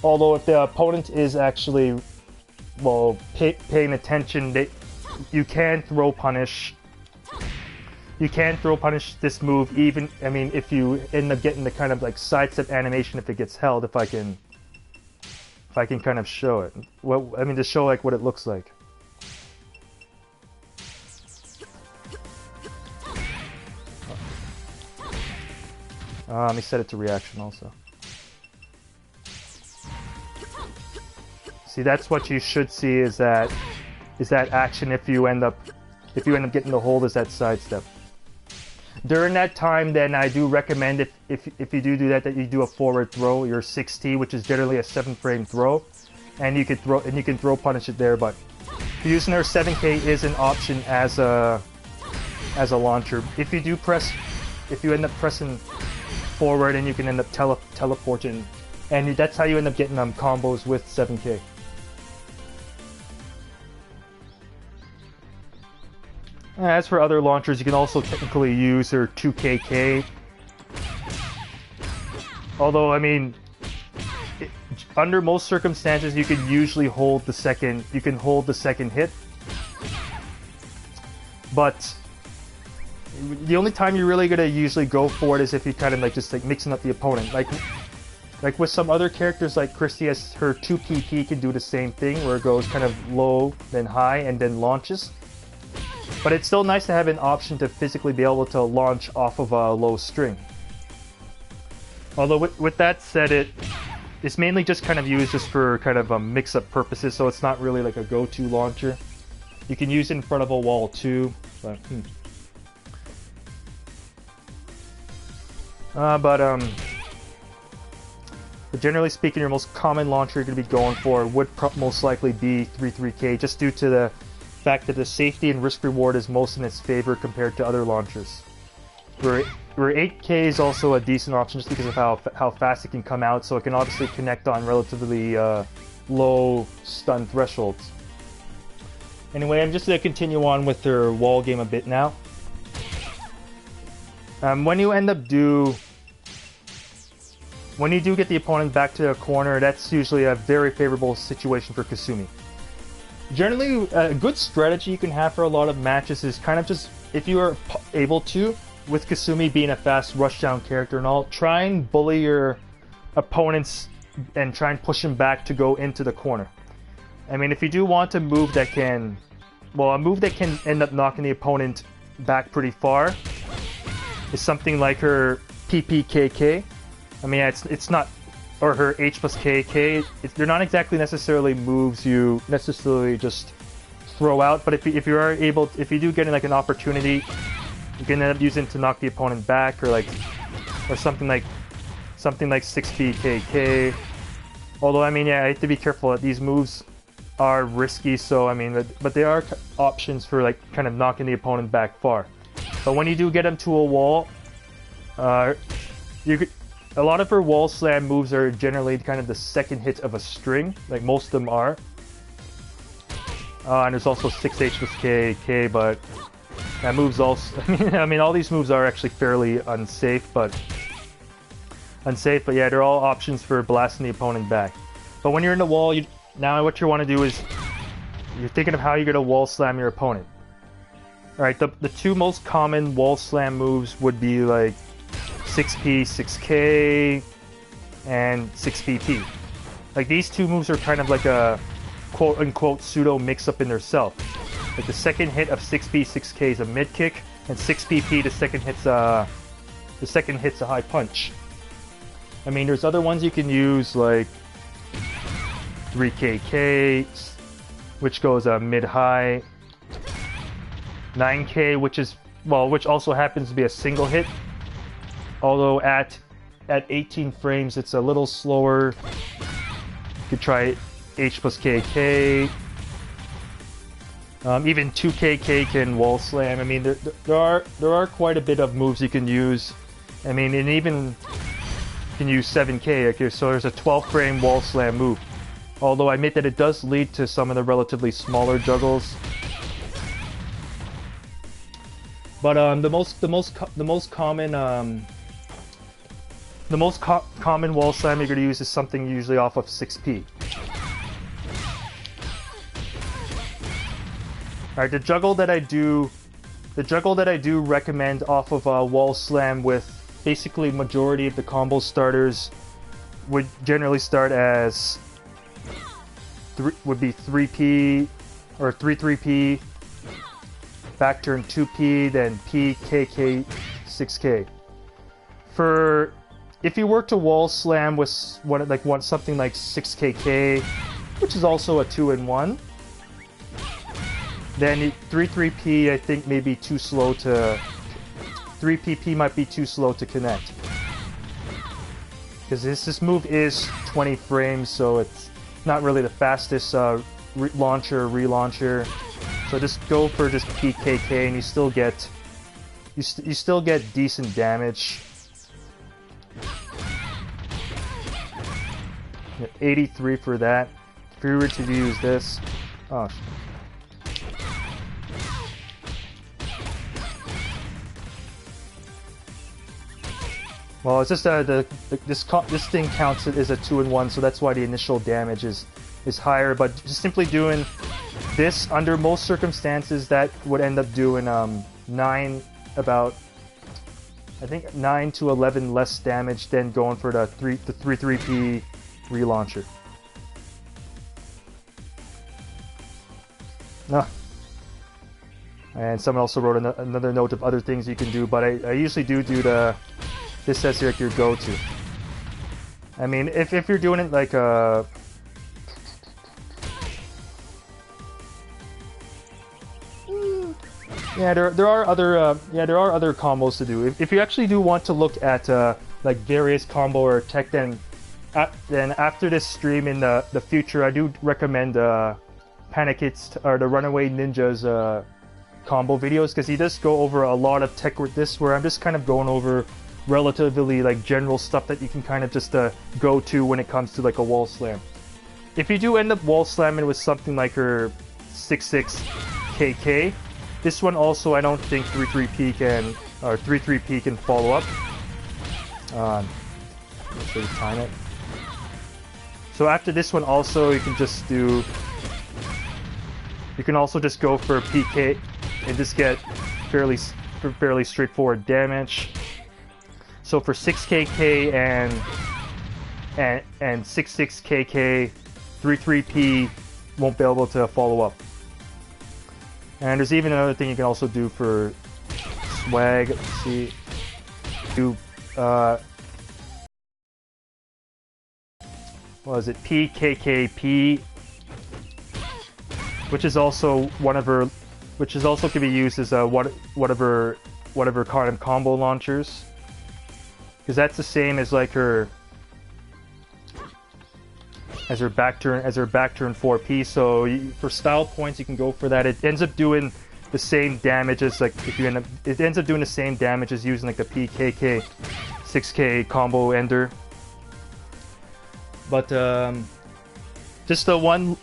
Although if the opponent is actually, well, paying attention, you can throw punish. You can throw punish this move even, I mean, if you end up getting the kind of like sidestep animation if it gets held, if I can kind of show it. Well, I mean, to show like what it looks like. Let me set it to reaction also. See, that's what you should see is that action if you end up getting the hold is that sidestep. During that time, then I do recommend if you do that you do a forward throw, your 6T, which is generally a 7-frame throw, and you can throw punish it there. But using our 7K is an option as a launcher. If you end up pressing forward, and you can end up teleporting, and that's how you end up getting combos with 7K. As for other launchers, you can also technically use your 2KK. Although, I mean, under most circumstances, you can usually hold the second. You can hold the second hit, but the only time you're really gonna usually go for it is if you kind of like just like mixing up the opponent. Like with some other characters, like Christy, has her 2PP can do the same thing, where it goes kind of low, then high, and then launches. But it's still nice to have an option to physically be able to launch off of a low string. Although with that said, it's mainly just kind of used just for kind of mix-up purposes, so it's not really like a go-to launcher. You can use it in front of a wall too, but but generally speaking, your most common launcher you're going to be going for would most likely be 3K, just due to the fact that the safety and risk reward is most in its favor compared to other launchers. Where 8K is also a decent option just because of how fast it can come out, so it can obviously connect on relatively low stun thresholds. Anyway, I'm just going to continue on with their wall game a bit now. When you do get the opponent back to a corner, that's usually a very favorable situation for Kasumi. Generally, a good strategy you can have for a lot of matches is kind of just, if you are able to, with Kasumi being a fast rushdown character and all, try and bully your opponents and try and push them back to go into the corner. I mean, if you do want a move that can, well, a move that can end up knocking the opponent back pretty far is something like her P+K. I mean, it's not, or her H+K. They're not exactly necessarily moves you necessarily just throw out, but if you do get like an opportunity, you can end up using it to knock the opponent back, or something like 6PKK. Although, I mean, yeah, I have to be careful that these moves are risky, so I mean, but they are options for like kind of knocking the opponent back far. But when you do get them to a wall, a lot of her wall slam moves are generally kind of the second hit of a string, like most of them are. And there's also 6H+K, but that move's also, I mean, all these moves are actually fairly unsafe, but yeah, they're all options for blasting the opponent back. But when you're in the wall, now what you want to do is, you're thinking of how you're going to wall slam your opponent. Alright, the two most common wall slam moves would be like 6P, 6K, and 6PP. Like, these two moves are kind of like a quote-unquote pseudo mix-up in themselves. Like, the second hit of 6P, 6K is a mid-kick, and 6PP, the second hit's a high punch. I mean, there's other ones you can use, like 3KK, which goes mid-high, 9K, which also happens to be a single hit. Although at 18 frames, it's a little slower. You could try H+KK. Even 2KK can wall slam. I mean, there are quite a bit of moves you can use. I mean, and even you can use 7K. Okay, so there's a 12-frame wall slam move. Although I admit that it does lead to some of the relatively smaller juggles. But the most common the most common wall slam you're going to use is something usually off of 6P. Alright, the juggle that I do recommend off of a wall slam with basically majority of the combo starters would generally start as would be 3P or 3-3P, back turn 2P, then P, KK, 6K. For if you were to wall slam with something like 6KK, which is also a 2-in-1, then 3-3P I think may be too slow to 3PP might be too slow to connect. Because this move is 20 frames, so it's not really the fastest relauncher. So just go for just PKK, and you still get decent damage. 83 for that. If you were to use this, oh. Well, it's just this thing counts it as a 2-in-1, so that's why the initial damage is higher. But just simply doing this under most circumstances, that would end up doing I think 9 to 11 less damage than going for the 3-3P relauncher. No. And someone also wrote another note of other things you can do, but I usually do this as like your go-to. I mean, if you're doing it like yeah, there are other combos to do. If you actually do want to look at like various combo or tech, then after this stream in the future, I do recommend Panic Hits or the Runaway Ninjas combo videos, because he does go over a lot of tech with this, where I'm just kind of going over relatively like general stuff that you can kind of just go to when it comes to like a wall slam. If you do end up wall slamming with something like her 66KK, this one also I don't think 3-3P can follow up. Let's see, time it. So after this one also you can also just go for PK and just get fairly straightforward damage. So for 6KK and 66KK, 3-3P won't be able to follow up. And there's even another thing you can also do for swag. Let's see. Do what is it? PKKP, which is also can be used as whatever kind of combo launchers. Because that's the same as like her back turn 4P. So for style points you can go for that. It ends up doing the same damage as like it ends up doing the same damage as using like the PKK 6K combo ender. But just the one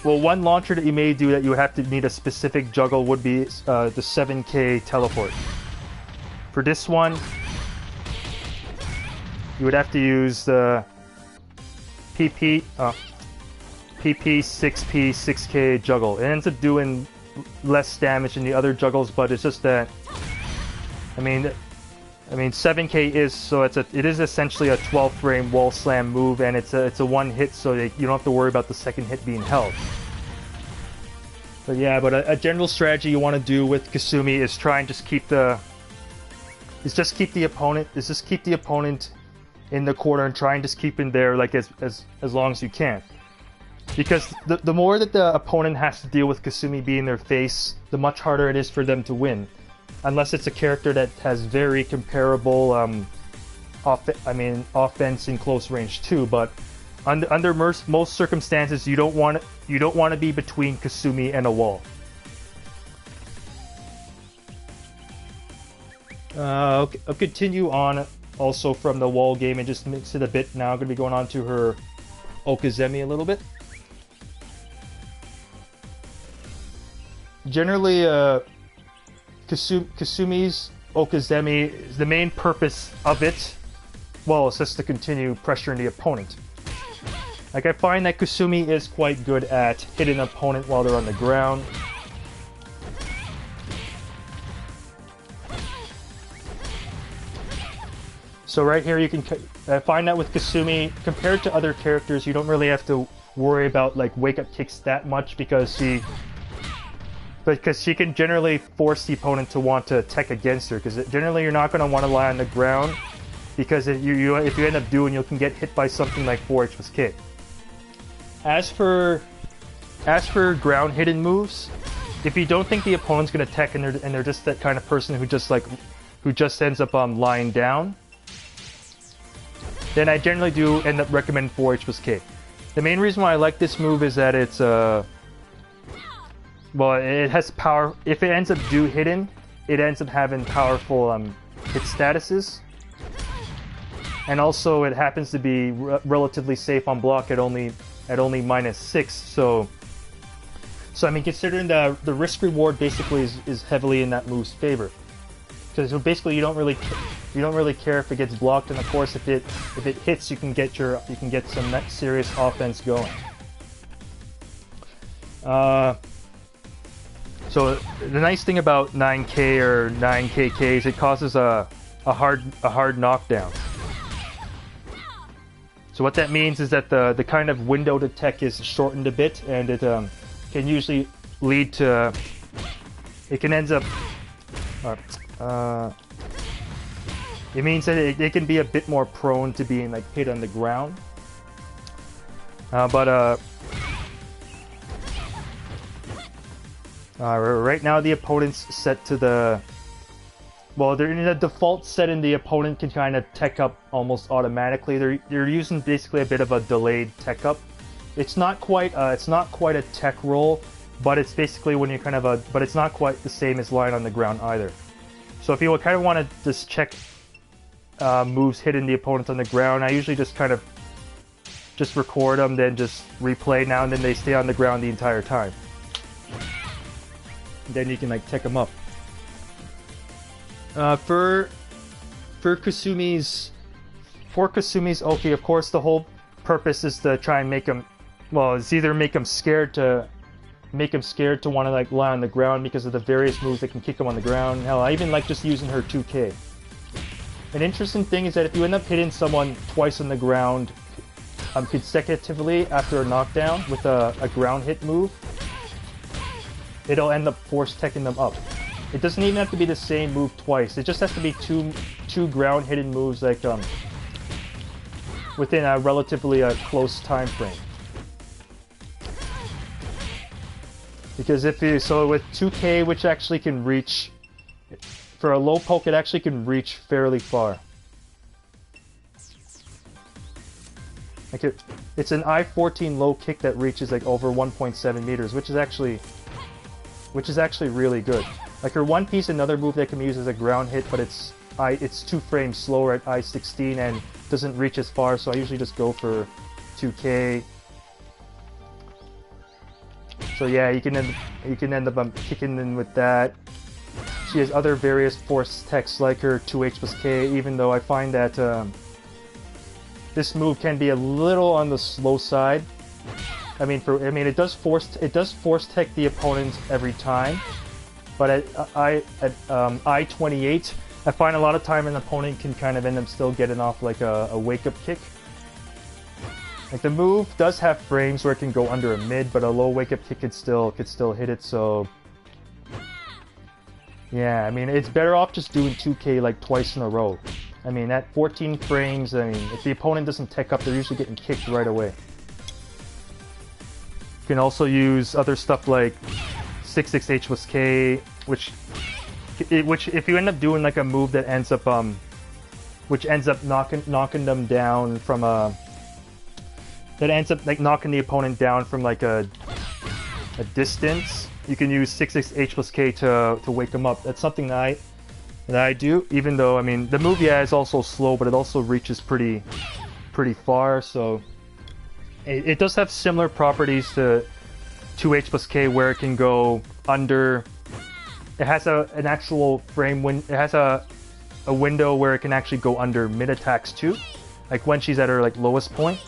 launcher that you may do that you would have to need a specific juggle would be the 7K teleport. For this one, you would have to use the PP 6P 6K juggle. It ends up doing less damage than the other juggles, but it's just that I mean 7K it is essentially a 12 frame wall slam move, and it's a one hit, so you don't have to worry about the second hit being held. But yeah, a general strategy you want to do with Kasumi is try and just keep the opponent in the corner and try and just keep him there like as long as you can. Because the more that the opponent has to deal with Kasumi being their face, the much harder it is for them to win. Unless it's a character that has very comparable offense in close range too. But under most circumstances, you don't want to be between Kasumi and a wall. I'll continue on also from the wall game and just mix it a bit now. I'm going to be going on to her Okizeme a little bit. Generally, Kasumi's Okizeme, the main purpose of it well, it's just to continue pressuring the opponent. Like, I find that Kasumi is quite good at hitting an opponent while they're on the ground. So right here you can find that with Kasumi, compared to other characters, you don't really have to worry about like wake-up kicks that much because she can generally force the opponent to want to tech against her, because generally you're not going to want to lie on the ground, because if you end up doing, you can get hit by something like 4H+K. As for ground hidden moves, if you don't think the opponent's going to tech and they're just that kind of person who just ends up lying down, then I generally do end up recommending 4H+K. The main reason why I like this move is that it's well, it has power. If it ends up hidden, it ends up having powerful hit statuses, and also it happens to be relatively safe on block at only -6. So I mean, considering the risk reward basically is heavily in that move's favor, because basically you don't really care if it gets blocked, and of course if it hits, you can get some serious offense going. So the nice thing about 9K or 9KK is it causes a hard knockdown. So what that means is that the kind of window to tech is shortened a bit, and it can usually lead to, it can end up it means that it can be a bit more prone to being like hit on the ground. Right now the opponent's set to the, well, they're in the default setting. The opponent can kind of tech up almost automatically. They're using basically a bit of a delayed tech up. It's not quite a tech roll, but it's basically when you kind of but it's not quite the same as lying on the ground either. So if you kind of want to just check moves hitting the opponent on the ground, I usually just kind of record them, then just replay now and then. They stay on the ground the entire time. Then you can like tech them up. For Kasumi's Oki, of course, the whole purpose is to try and make him, well, it's either make him scared to want to like lie on the ground because of the various moves that can kick him on the ground. Hell, I even like just using her 2K. An interesting thing is that if you end up hitting someone twice on the ground consecutively after a knockdown with a ground hit move, it'll end up force teching them up. It doesn't even have to be the same move twice. It just has to be two ground hidden moves, like within a relatively close time frame. Because with 2K, which actually can reach, for a low poke, it actually can reach fairly far. Like it's an I-14 low kick that reaches like over 1.7 meters, which is actually really good. Like her One Piece, another move that can be used as a ground hit, but it's 2 frames slower at I-16 and doesn't reach as far, so I usually just go for 2K. So yeah, you can end up kicking in with that. She has other various force techs like her 2H+K, even though I find that this move can be a little on the slow side. It does force tech the opponent every time, but at I-28, I find a lot of time an opponent can kind of end up still getting off like a wake-up kick. Like the move does have frames where it can go under a mid, but a low wake-up kick could still hit it. So yeah, I mean, it's better off just doing 2K like twice in a row. I mean, at 14 frames, I mean, if the opponent doesn't tech up, they're usually getting kicked right away. You can also use other stuff like 66H+K, which if you end up doing like a move that ends up knocking them down from that ends up like knocking the opponent down from like a distance, you can use 66H+K to wake them up. That's something that I do, even though, I mean, the move, yeah, is also slow, but it also reaches pretty far, so it does have similar properties to 2H+K, where it can go under. It has an actual frame it has a window where it can actually go under mid attacks too. like when she's at her like lowest point.